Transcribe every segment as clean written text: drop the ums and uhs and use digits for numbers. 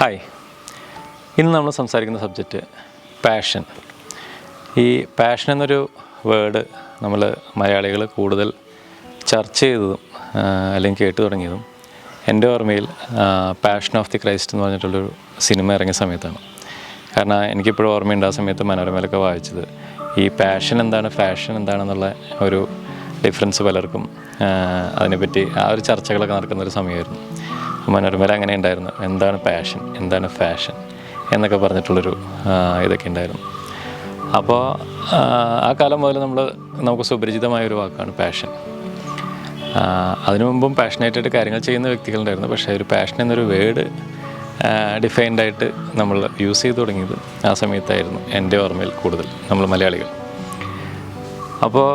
Hi, ഇന്ന് നമ്മൾ സംസാരിക്കുന്ന സബ്ജക്റ്റ് പാഷൻ. ഈ പാഷൻ എന്നൊരു വേർഡ് നമ്മൾ മലയാളികൾ കൂടുതൽ ചർച്ച ചെയ്തതും അല്ലെങ്കിൽ കേട്ടു തുടങ്ങിയതും എൻ്റെ ഓർമ്മയിൽ പാഷൻ ഓഫ് ദി ക്രൈസ്റ്റ് എന്ന് പറഞ്ഞിട്ടുള്ളൊരു സിനിമ ഇറങ്ങിയ സമയത്താണ്. കാരണം എനിക്കിപ്പോഴും ഓർമ്മയുണ്ട്, ആ സമയത്ത് മനോരമയിലൊക്കെ വായിച്ചത് ഈ പാഷൻ എന്താണ്, ഫാഷൻ എന്താണെന്നുള്ള ഒരു ഡിഫറൻസ് പലർക്കും അതിനെപ്പറ്റി ആ ഒരു ചർച്ചകളൊക്കെ നടക്കുന്നൊരു സമയമായിരുന്നു. മനോരമയിൽ അങ്ങനെ ഉണ്ടായിരുന്നു, എന്താണ് പാഷൻ, എന്താണ് ഫാഷൻ എന്നൊക്കെ പറഞ്ഞിട്ടുള്ളൊരു ഇതൊക്കെ ഉണ്ടായിരുന്നു. അപ്പോൾ ആ കാലം മുതൽ നമുക്ക് സുപരിചിതമായൊരു വാക്കാണ് പാഷൻ. അതിനു മുമ്പും പാഷനേറ്റായിട്ട് കാര്യങ്ങൾ ചെയ്യുന്ന വ്യക്തികളുണ്ടായിരുന്നു. പക്ഷേ ഒരു പാഷൻ എന്നൊരു വേർഡ് ഡിഫൈൻഡായിട്ട് നമ്മൾ യൂസ് ചെയ്ത് തുടങ്ങിയത് ആ സമയത്തായിരുന്നു എൻ്റെ ഓർമ്മയിൽ കൂടുതൽ നമ്മൾ മലയാളികൾ. അപ്പോൾ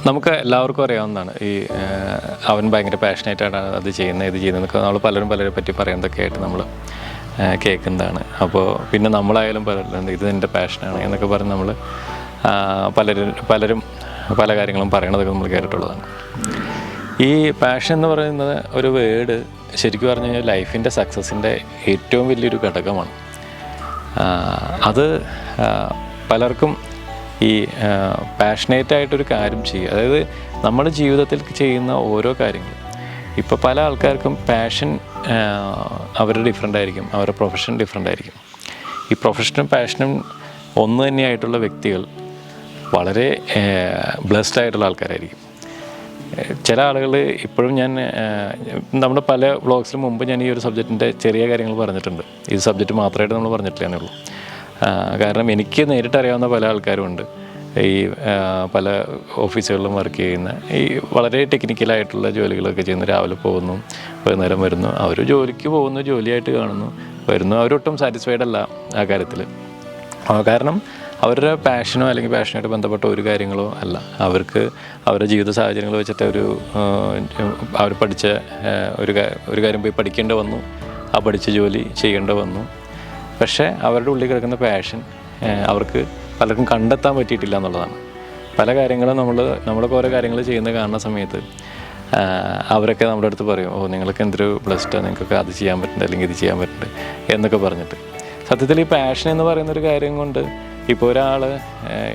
നമുക്ക് എല്ലാവർക്കും അറിയാവുന്നതാണ് ഈ അവൻ ഭയങ്കര പാഷനേറ്റായിട്ടാണ് അത് ചെയ്യുന്നത്, ഇത് ചെയ്യുന്നതൊക്കെ നമ്മൾ പലരെ പറ്റി പറയുന്നതൊക്കെ ആയിട്ട് നമ്മൾ കേൾക്കുന്നതാണ്. അപ്പോൾ പിന്നെ നമ്മളായാലും പലരും ഇത് എൻ്റെ പാഷനാണ് എന്നൊക്കെ പറഞ്ഞ് നമ്മൾ പലരും പല കാര്യങ്ങളും പറയണതൊക്കെ നമ്മൾ കേട്ടിട്ടുള്ളതാണ്. ഈ പാഷൻ എന്ന് പറയുന്നത് ഒരു വേർഡ് ശരിക്കും പറഞ്ഞു കഴിഞ്ഞാൽ ലൈഫിൻ്റെ സക്സസിൻ്റെ ഏറ്റവും വലിയൊരു ഘടകമാണ്. അത് പലർക്കും ഈ പാഷനേറ്റായിട്ടൊരു കാര്യം ചെയ്യുക, അതായത് നമ്മുടെ ജീവിതത്തിൽ ചെയ്യുന്ന ഓരോ കാര്യങ്ങളും. ഇപ്പോൾ പല ആൾക്കാർക്കും പാഷൻ അവരുടെ ഡിഫറെൻ്റ് ആയിരിക്കും, അവരുടെ പ്രൊഫഷൻ ഡിഫറെൻ്റ് ആയിരിക്കും. ഈ പ്രൊഫഷനും പാഷനും ഒന്ന് തന്നെയായിട്ടുള്ള വ്യക്തികൾ വളരെ ബ്ലെസ്ഡ് ആയിട്ടുള്ള ആൾക്കാരായിരിക്കും. ചില ആളുകൾ ഇപ്പോഴും നമ്മുടെ പല വ്ളോഗ്സിന് മുമ്പ് ഞാൻ ഈ ഒരു സബ്ജക്റ്റിൻ്റെ ചെറിയ കാര്യങ്ങൾ പറഞ്ഞിട്ടുണ്ട്. ഈ സബ്ജക്റ്റ് മാത്രമായിട്ട് നമ്മൾ പറഞ്ഞിട്ടില്ല എന്നേ ഉള്ളൂ. കാരണം എനിക്ക് നേരിട്ടറിയാവുന്ന പല ആൾക്കാരുമുണ്ട്, ഈ പല ഓഫീസുകളിലും വർക്ക് ചെയ്യുന്ന, ഈ വളരെ ടെക്നിക്കലായിട്ടുള്ള ജോലികളൊക്കെ ചെയ്യുന്നു. രാവിലെ പോകുന്നു, വൈകുന്നേരം വരുന്നു, അവർ ജോലിക്ക് പോകുന്നു, ജോലിയായിട്ട് കാണുന്നു, വരുന്നു. അവരൊട്ടും സാറ്റിസ്ഫൈഡ് അല്ല ആ കാര്യത്തിൽ. കാരണം അവരുടെ പാഷനോ അല്ലെങ്കിൽ പാഷനായിട്ട് ബന്ധപ്പെട്ട ഒരു കാര്യങ്ങളോ അല്ല. അവർക്ക് അവരുടെ ജീവിത സാഹചര്യങ്ങൾ വെച്ചിട്ട് അവർ പഠിച്ച ഒരു കാര്യം പോയി പഠിക്കേണ്ടി വന്നു, ആ പഠിച്ച ജോലി ചെയ്യേണ്ടി വന്നു. പക്ഷേ അവരുടെ ഉള്ളിൽ കിടക്കുന്ന പാഷൻ അവർക്ക് പലർക്കും കണ്ടെത്താൻ പറ്റിയിട്ടില്ല എന്നുള്ളതാണ്. പല കാര്യങ്ങളും നമ്മളൊക്കെ ഓരോ കാര്യങ്ങൾ ചെയ്യുന്നത് കാണുന്ന സമയത്ത് അവരൊക്കെ നമ്മുടെ അടുത്ത് പറയും, ഓ നിങ്ങൾക്ക് എന്തൊരു ബ്ലെസ്ഡാണ്, നിങ്ങൾക്കൊക്കെ അത് ചെയ്യാൻ പറ്റുന്നുണ്ട് അല്ലെങ്കിൽ ഇത് ചെയ്യാൻ പറ്റുന്നുണ്ട് എന്നൊക്കെ പറഞ്ഞിട്ട്. സത്യത്തിൽ ഈ പാഷൻ എന്ന് പറയുന്നൊരു കാര്യം കൊണ്ട് ഇപ്പോൾ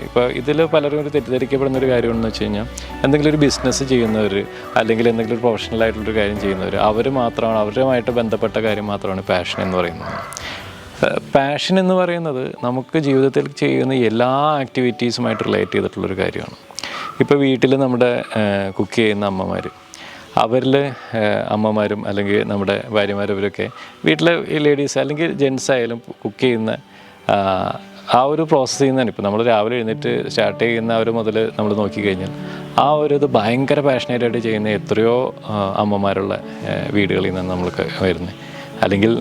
ഇപ്പോൾ ഇതിൽ പലരും ഒരു തെറ്റിദ്ധരിക്കപ്പെടുന്നൊരു കാര്യമെന്ന് വെച്ച് കഴിഞ്ഞാൽ, എന്തെങ്കിലും ഒരു ബിസിനസ് ചെയ്യുന്നവർ അല്ലെങ്കിൽ എന്തെങ്കിലും ഒരു പ്രൊഫഷണലായിട്ടുള്ളൊരു കാര്യം ചെയ്യുന്നവർ അവരുമായിട്ട് ബന്ധപ്പെട്ട കാര്യം മാത്രമാണ് പാഷൻ എന്ന് പറയുന്നത്. പാഷൻ എന്ന് പറയുന്നത് നമുക്ക് ജീവിതത്തിൽ ചെയ്യുന്ന എല്ലാ ആക്ടിവിറ്റീസുമായിട്ട് റിലേറ്റ് ചെയ്തിട്ടുള്ളൊരു കാര്യമാണ്. ഇപ്പോൾ വീട്ടിൽ നമ്മുടെ കുക്ക് ചെയ്യുന്ന അവരിൽ അമ്മമാരും അല്ലെങ്കിൽ നമ്മുടെ ഭാര്യമാരും അവരൊക്കെ വീട്ടിലെ ലേഡീസ് അല്ലെങ്കിൽ ജെൻസ് ആയാലും കുക്ക് ചെയ്യുന്ന ആ ഒരു പ്രോസസ്സ് ചെയ്യുന്നതാണ്. ഇപ്പോൾ നമ്മൾ രാവിലെ എഴുന്നേറ്റ് സ്റ്റാർട്ട് ചെയ്യുന്ന മുതൽ നമ്മൾ നോക്കിക്കഴിഞ്ഞാൽ ഇത് ഭയങ്കര പാഷനേറ്റായിട്ട് ചെയ്യുന്ന എത്രയോ അമ്മമാരുള്ള വീടുകളിൽ നിന്നാണ് നമ്മൾക്ക് വരുന്നത്. അല്ലെങ്കിൽ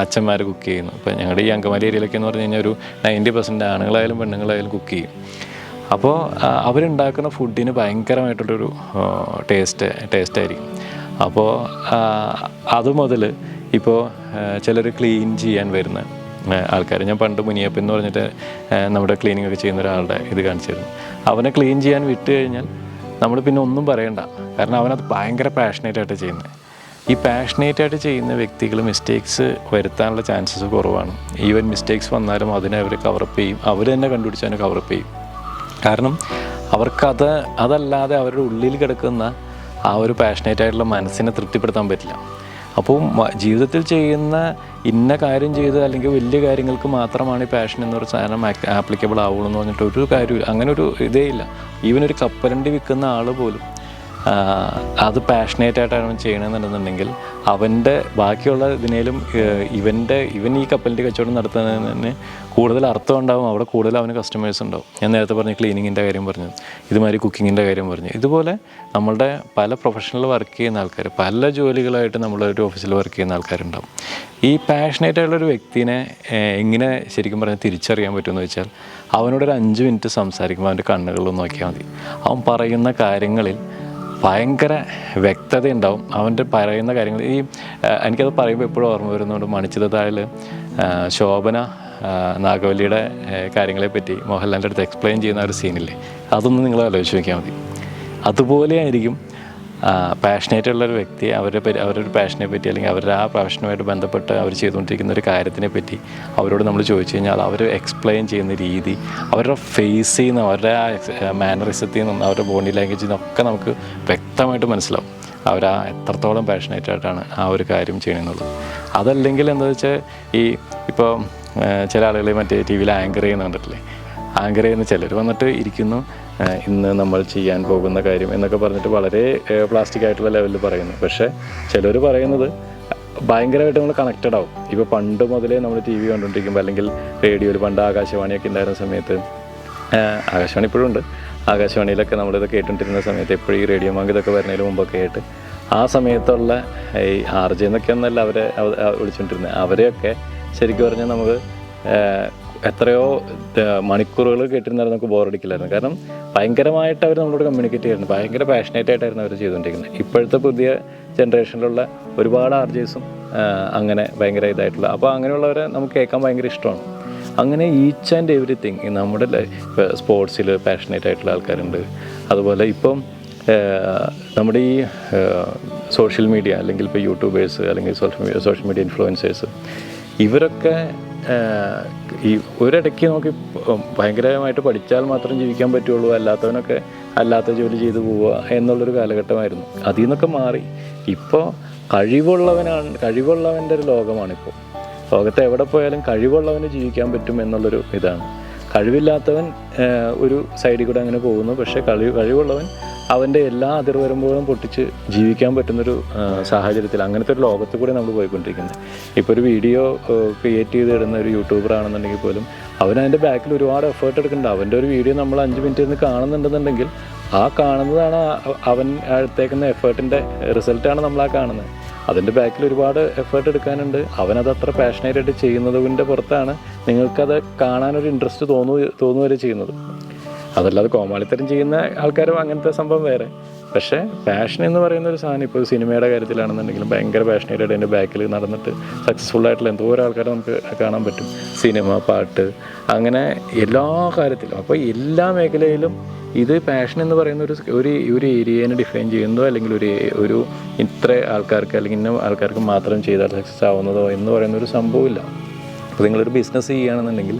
അച്ഛന്മാർ കുക്ക് ചെയ്യുന്നു. ഇപ്പോൾ ഞങ്ങളുടെ ഈ അങ്കമാലി ഏരിയയിലൊക്കെ എന്ന് പറഞ്ഞു കഴിഞ്ഞാൽ ഒരു 90% ആണുങ്ങളായാലും പെണ്ണുങ്ങളായാലും കുക്ക് ചെയ്യും. അപ്പോൾ അവരുണ്ടാക്കുന്ന ഫുഡിന് ഭയങ്കരമായിട്ടുള്ളൊരു ടേസ്റ്റായിരിക്കും. അപ്പോൾ അതുമുതൽ ഇപ്പോൾ ചിലർ ക്ലീൻ ചെയ്യാൻ വരുന്ന ആൾക്കാർ, ഞാൻ പണ്ട് മുനിയപ്പൻ എന്ന് പറഞ്ഞിട്ട് നമ്മുടെ ക്ലീനിങ് ഒക്കെ ചെയ്യുന്ന ഒരാളുടെ ഇത് കാണിച്ചിരുന്നു. അവനെ ക്ലീൻ ചെയ്യാൻ വിട്ട് കഴിഞ്ഞാൽ നമ്മൾ പിന്നെ ഒന്നും പറയണ്ട, കാരണം അവനത് ഭയങ്കര പാഷനേറ്റായിട്ട് ചെയ്യുന്നത്. ഈ പാഷനേറ്റായിട്ട് ചെയ്യുന്ന വ്യക്തികൾ മിസ്റ്റേക്സ് വരുത്താനുള്ള ചാൻസസ് കുറവാണ്. ഈവൻ മിസ്റ്റേക്സ് വന്നാലും അതിനെ അവർ കവറപ്പ് ചെയ്യും, അവർ തന്നെ കണ്ടുപിടിച്ച് അതിനെ കവറപ്പ് ചെയ്യും. കാരണം അതല്ലാതെ അവരുടെ ഉള്ളിൽ കിടക്കുന്ന ആ ഒരു പാഷനേറ്റായിട്ടുള്ള മനസ്സിനെ തൃപ്തിപ്പെടുത്താൻ പറ്റില്ല. അപ്പോൾ ജീവിതത്തിൽ ചെയ്യുന്ന ഇന്ന കാര്യം ചെയ്ത് അല്ലെങ്കിൽ വലിയ കാര്യങ്ങൾക്ക് മാത്രമാണ് ഈ പാഷൻ എന്നൊരു സാധനം ആപ്ലിക്കബിൾ ആവുള്ളൂ എന്ന് പറഞ്ഞിട്ട് ഒരു കാര്യമില്ല. അങ്ങനെ ഒരു ഇതേ ഇല്ല. ഈവൻ ഒരു കപ്പലണ്ടി വിൽക്കുന്ന ആൾ പോലും അത് പാഷനേറ്റായിട്ടാണ് ചെയ്യണമെന്നുണ്ടെന്നുണ്ടെങ്കിൽ അവൻ്റെ ബാക്കിയുള്ള ഇതിനേലും ഇവൻ ഈ കപ്പലിൻ്റെ കച്ചവടം നടത്തുന്നതിന് കൂടുതൽ അർത്ഥം ഉണ്ടാവും, അവിടെ കൂടുതൽ അവന് കസ്റ്റമേഴ്സ് ഉണ്ടാവും. ഞാൻ നേരത്തെ പറഞ്ഞ ക്ലീനിങ്ങിൻ്റെ കാര്യം പറഞ്ഞു, ഇതുമാതിരി കുക്കിങ്ങിൻ്റെ കാര്യം പറഞ്ഞു. ഇതുപോലെ നമ്മളുടെ പല പ്രൊഫഷണൽ വർക്ക് ചെയ്യുന്ന ആൾക്കാർ, പല ജോലികളായിട്ട് നമ്മളൊരു ഓഫീസിൽ വർക്ക് ചെയ്യുന്ന ആൾക്കാരുണ്ടാവും. ഈ പാഷനേറ്റായിട്ടുള്ളൊരു വ്യക്തിനെ എങ്ങനെ ശരിക്കും പറഞ്ഞാൽ തിരിച്ചറിയാൻ പറ്റുമെന്ന് വെച്ചാൽ, അവനോടൊരു 5 മിനിറ്റ് സംസാരിക്കുമ്പോൾ അവൻ്റെ കണ്ണുകളിൽ നോക്കിയാൽ മതി. അവൻ പറയുന്ന കാര്യങ്ങളിൽ ഭയങ്കര വ്യക്തത ഉണ്ടാവും. അവൻ്റെ പറയുന്ന കാര്യങ്ങൾ എനിക്കത് പറയുമ്പോൾ എപ്പോഴും ഓർമ്മ വരുന്നുണ്ട്, മണിച്ചിത്രത്താഴിൽ ശോഭന നാഗവല്ലിയുടെ കാര്യങ്ങളെപ്പറ്റി മോഹൻലാലിൻ്റെ അടുത്ത് എക്സ്പ്ലെയിൻ ചെയ്യുന്ന ഒരു സീനില്ലേ, അതൊന്നും നിങ്ങൾ ആലോചിച്ച് നോക്കിയാൽ മതി. അതുപോലെ ആയിരിക്കും പാഷനേറ്റ് ഉള്ളൊരു വ്യക്തി അവരൊരു പാഷനെ പറ്റി അല്ലെങ്കിൽ അവരുടെ ആ പ്രൊഫഷനുമായിട്ട് ബന്ധപ്പെട്ട് അവർ ചെയ്തുകൊണ്ടിരിക്കുന്ന ഒരു കാര്യത്തിനെ പറ്റി അവരോട് നമ്മൾ ചോദിച്ചു കഴിഞ്ഞാൽ അവർ എക്സ്പ്ലെയിൻ ചെയ്യുന്ന രീതി, അവരുടെ ഫേസിൽ നിന്നും അവരുടെ ആ മാനറിസത്തിൽ നിന്നും അവരുടെ ബോഡി ലാംഗ്വേജിൽ നിന്നൊക്കെ നമുക്ക് വ്യക്തമായിട്ട് മനസ്സിലാവും അവർ ആ എത്രത്തോളം പാഷനേറ്റ് ആയിട്ടാണ് ആ ഒരു കാര്യം ചെയ്യണമെന്നുള്ളത്. അതല്ലെങ്കിൽ എന്താ വെച്ചാൽ ഇപ്പോൾ ചില ആളുകൾ മറ്റേ ടി വിയിൽ ആങ്കർ ചെയ്യുന്ന കണ്ടിട്ടില്ലേ, ആങ്കർ ചെയ്യുന്ന ചിലർ വന്നിട്ട് ഇരിക്കുന്നു, ഇന്ന് നമ്മൾ ചെയ്യാൻ പോകുന്ന കാര്യം എന്നൊക്കെ പറഞ്ഞിട്ട് വളരെ പ്ലാസ്റ്റിക് ആയിട്ടുള്ള ലെവലിൽ പറയുന്നു. പക്ഷേ ചിലർ പറയുന്നത് ഭയങ്കരമായിട്ട് നമ്മൾ കണക്റ്റഡ് ആവും. ഇപ്പോൾ പണ്ട് മുതലേ നമ്മൾ ടി വി കണ്ടുകൊണ്ടിരിക്കുമ്പോൾ അല്ലെങ്കിൽ റേഡിയോയിൽ പണ്ട് ആകാശവാണിയൊക്കെ ഉണ്ടായിരുന്ന സമയത്ത്, ആകാശവാണി ഇപ്പോഴും ഉണ്ട്, ആകാശവാണിയിലൊക്കെ നമ്മളിത് കേട്ടുകൊണ്ടിരുന്ന സമയത്ത് എപ്പോഴും ഈ റേഡിയോ മാങ്ക് ഇതൊക്കെ വരുന്നതിന് മുമ്പൊക്കെ ആയിട്ട് ആ സമയത്തുള്ള ഈ RJ എന്നൊക്കെ ഒന്നല്ല അവരെ വിളിച്ചുകൊണ്ടിരുന്നത്. അവരെയൊക്കെ ശരിക്കും പറഞ്ഞാൽ നമുക്ക് എത്രയോ മണിക്കൂറുകൾ കേട്ടിരുന്നാലും നമുക്ക് ബോറടിക്കില്ലായിരുന്നു. കാരണം ഭയങ്കരമായിട്ട് അവർ നമ്മളോട് കമ്മ്യൂണിക്കേറ്റ് ചെയ്യുന്നു, ഭയങ്കര പാഷനേറ്റ് ആയിട്ടായിരുന്നു അവർ ചെയ്തുകൊണ്ടിരിക്കുന്നത്. ഇപ്പോഴത്തെ പുതിയ ജനറേഷനിലുള്ള ഒരുപാട് RJസും അങ്ങനെ ഭയങ്കര ഇതായിട്ടുള്ള, അപ്പോൾ അങ്ങനെയുള്ളവരെ നമുക്ക് കേൾക്കാൻ ഭയങ്കര ഇഷ്ടമാണ്. അങ്ങനെ ഈച്ച് ആൻഡ് എവറിത്തിങ് നമ്മുടെ സ്പോർട്സിൽ പാഷനേറ്റ് ആയിട്ടുള്ള ആൾക്കാരുണ്ട്. അതുപോലെ ഇപ്പം നമ്മുടെ ഈ സോഷ്യൽ മീഡിയ അല്ലെങ്കിൽ ഇപ്പോൾ യൂട്യൂബേഴ്സ് അല്ലെങ്കിൽ സോഷ്യൽ മീഡിയ ഇൻഫ്ലുവൻസേഴ്സ്, ഇവരൊക്കെ ഈ ഒരിടയ്ക്ക് നമുക്ക് ഭയങ്കരമായിട്ട് പഠിച്ചാൽ മാത്രം ജീവിക്കാൻ പറ്റുള്ളൂ, അല്ലാത്തവനൊക്കെ അല്ലാത്ത ജോലി ചെയ്തു പോവുക എന്നുള്ളൊരു കാലഘട്ടമായിരുന്നു. അതിൽ നിന്നൊക്കെ മാറി ഇപ്പോൾ കഴിവുള്ളവൻ്റെ ഒരു ലോകമാണിപ്പോൾ. ലോകത്ത് എവിടെ പോയാലും കഴിവുള്ളവന് ജീവിക്കാൻ പറ്റും എന്നുള്ളൊരു ഇതാണ്. കഴിവില്ലാത്തവൻ ഒരു സൈഡിൽ കൂടെ അങ്ങനെ പോകുന്നു. പക്ഷേ കഴിവുള്ളവൻ അവൻ്റെ എല്ലാ അതിർവരുമ്പോഴും പൊട്ടിച്ച് ജീവിക്കാൻ പറ്റുന്നൊരു സാഹചര്യത്തിൽ, അങ്ങനത്തെ ഒരു ലോകത്ത് കൂടെ നമ്മൾ പോയിക്കൊണ്ടിരിക്കുന്നത്. ഇപ്പോൾ ഒരു വീഡിയോ ക്രിയേറ്റ് ചെയ്ത് ഇടുന്ന ഒരു യൂട്യൂബർ ആണെന്നുണ്ടെങ്കിൽ പോലും അവനതിൻ്റെ ബാക്കിൽ ഒരുപാട് എഫേർട്ട് എടുക്കുന്നുണ്ട്. അവൻ്റെ ഒരു വീഡിയോ നമ്മൾ 5 മിനിറ്റ് ഇരുന്ന് കാണുന്നുണ്ടെന്നുണ്ടെങ്കിൽ ആ കാണുന്നതാണ് അവൻ എടുത്തേക്കുന്ന എഫേർട്ടിൻ്റെ റിസൾട്ടാണ് നമ്മൾ ആ കാണുന്നത്. അതിൻ്റെ ബാക്കിൽ ഒരുപാട് എഫേർട്ട് എടുക്കാനുണ്ട്. അവനത് അത്ര പാഷനേറ്റ് ആയിട്ട് ചെയ്യുന്നതിൻ്റെ പുറത്താണ് നിങ്ങൾക്കത് കാണാനൊരു ഇൻട്രസ്റ്റ് തോന്നുവരെ ചെയ്യുന്നത്. അതല്ലാതെ കോമാളിത്തരം ചെയ്യുന്ന ആൾക്കാരും അങ്ങനത്തെ സംഭവം വേറെ. പക്ഷേ പാഷൻ എന്ന് പറയുന്ന ഒരു സാധനം ഇപ്പോൾ സിനിമയുടെ കാര്യത്തിലാണെന്നുണ്ടെങ്കിലും ഭയങ്കര പാഷനേറ്റ് ആയിട്ട് അതിൻ്റെ ബാക്കിൽ നടന്നിട്ട് സക്സസ്ഫുൾ ആയിട്ടുള്ള എന്തോരം ആൾക്കാരെ നമുക്ക് കാണാൻ പറ്റും. സിനിമ, പാട്ട്, അങ്ങനെ എല്ലാ കാര്യത്തിലും. അപ്പോൾ എല്ലാ മേഖലയിലും ഇത് പാഷൻ എന്ന് പറയുന്ന ഒരു ഏരിയനെ ഡിഫൈൻ ചെയ്യുന്നതോ അല്ലെങ്കിൽ ഒരു ഇത്ര ആൾക്കാർക്ക് അല്ലെങ്കിൽ ഇന്ന ആൾക്കാർക്ക് മാത്രം ചെയ്താൽ സക്സസ് ആവുന്നതോ എന്ന് പറയുന്ന ഒരു സംഭവമില്ല. അപ്പോൾ നിങ്ങളൊരു ബിസിനസ് ചെയ്യുകയാണെന്നുണ്ടെങ്കിൽ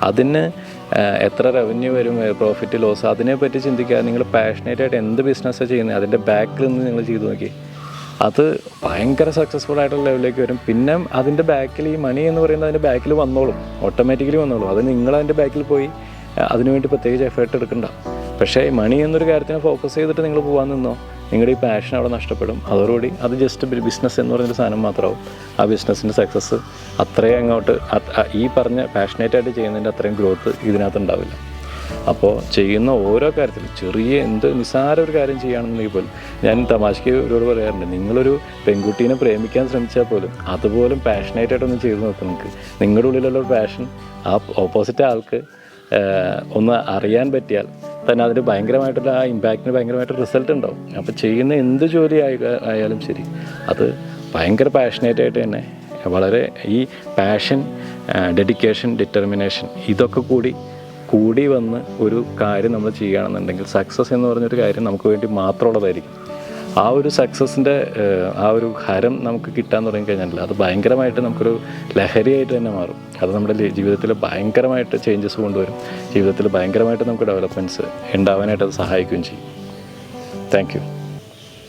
അതിന് എത്ര റവന്യൂ വരും, പ്രോഫിറ്റ് ലോസ്, അതിനെപ്പറ്റി ചിന്തിക്കാതെ നിങ്ങൾ പാഷനേറ്റായിട്ട് എന്ത് ബിസിനസ്സാണ് ചെയ്യുന്നത് അതിൻ്റെ ബാക്കിൽ നിന്ന് നിങ്ങൾ ചെയ്തു നോക്കി, അത് ഭയങ്കര സക്സസ്ഫുൾ ആയിട്ടുള്ള ലെവലിലേക്ക് വരും. പിന്നെ അതിൻ്റെ ബാക്കിൽ ഈ മണി എന്ന് പറയുന്നത് അതിൻ്റെ ബാക്കിൽ വന്നോളും, ഓട്ടോമാറ്റിക്കലി വന്നോളും. അത് നിങ്ങളതിൻ്റെ ബാക്കിൽ പോയി അതിനുവേണ്ടി പ്രത്യേകിച്ച് എഫേർട്ട് എടുക്കണ്ട. പക്ഷേ മണി എന്നൊരു കാര്യത്തിനെ ഫോക്കസ് ചെയ്തിട്ട് നിങ്ങൾ പോകാൻ നിന്നോ നിങ്ങളുടെ ഈ പാഷൻ അവിടെ നഷ്ടപ്പെടും. അതോടുകൂടി അത് ജസ്റ്റ് ബിസിനസ് എന്ന് പറയുന്നൊരു സാധനം മാത്രമാവും. ആ ബിസിനസ്സിൻ്റെ സക്സസ് അത്രയും അങ്ങോട്ട് ഈ പറഞ്ഞ പാഷനേറ്റായിട്ട് ചെയ്യുന്നതിൻ്റെ അത്രയും ഗ്രോത്ത് ഇതിനകത്ത് ഉണ്ടാവില്ല. അപ്പോൾ ചെയ്യുന്ന ഓരോ കാര്യത്തിലും നിസ്സാര ഒരു കാര്യം ചെയ്യുകയാണെന്നുണ്ടെങ്കിൽ പോലും, ഞാൻ തമാശയ്ക്ക് ഇവരോട് പറയാറുണ്ട്, നിങ്ങളൊരു പെൺകുട്ടീനെ പ്രേമിക്കാൻ ശ്രമിച്ചാൽ പോലും അതുപോലും പാഷനേറ്റായിട്ടൊന്നും ചെയ്ത് നോക്കും. നിങ്ങളുടെ ഉള്ളിലുള്ള ഒരു പാഷൻ ആ ഓപ്പോസിറ്റ് ആൾക്ക് ഒന്ന് അറിയാൻ പറ്റിയാൽ തന്നെ അതിന് ഭയങ്കരമായിട്ടുള്ള ആ ഇമ്പാക്റ്റിന് ഭയങ്കരമായിട്ട് റിസൾട്ട് ഉണ്ടാവും. അപ്പോൾ ചെയ്യുന്ന എന്ത് ജോലി ആയാലും ശരി അത് ഭയങ്കര പാഷനേറ്റായിട്ട് തന്നെ വളരെ ഈ പാഷൻ, ഡെഡിക്കേഷൻ, ഡിറ്റർമിനേഷൻ ഇതൊക്കെ കൂടി വന്ന് ഒരു കാര്യം നമ്മൾ ചെയ്യുകയാണെന്നുണ്ടെങ്കിൽ സക്സസ് എന്ന് പറഞ്ഞൊരു കാര്യം നമുക്ക് വേണ്ടി മാത്രമുള്ളതായിരിക്കും. ആ ഒരു സക്സസിൻ്റെ ആ ഒരു ഹരം നമുക്ക് കിട്ടാൻ തുടങ്ങിക്കഴിഞ്ഞാൽ അത് ഭയങ്കരമായിട്ട് നമുക്കൊരു ലഹരിയായിട്ട് തന്നെ മാറും. അത് നമ്മുടെ ജീവിതത്തിൽ ഭയങ്കരമായിട്ട് ചേഞ്ചസ് കൊണ്ടുവരും. ജീവിതത്തിൽ ഭയങ്കരമായിട്ട് നമുക്ക് ഡെവലപ്മെൻറ്റ്സ് ഉണ്ടാവാനായിട്ട് അത് സഹായിക്കുകയും ചെയ്യും. Thank you.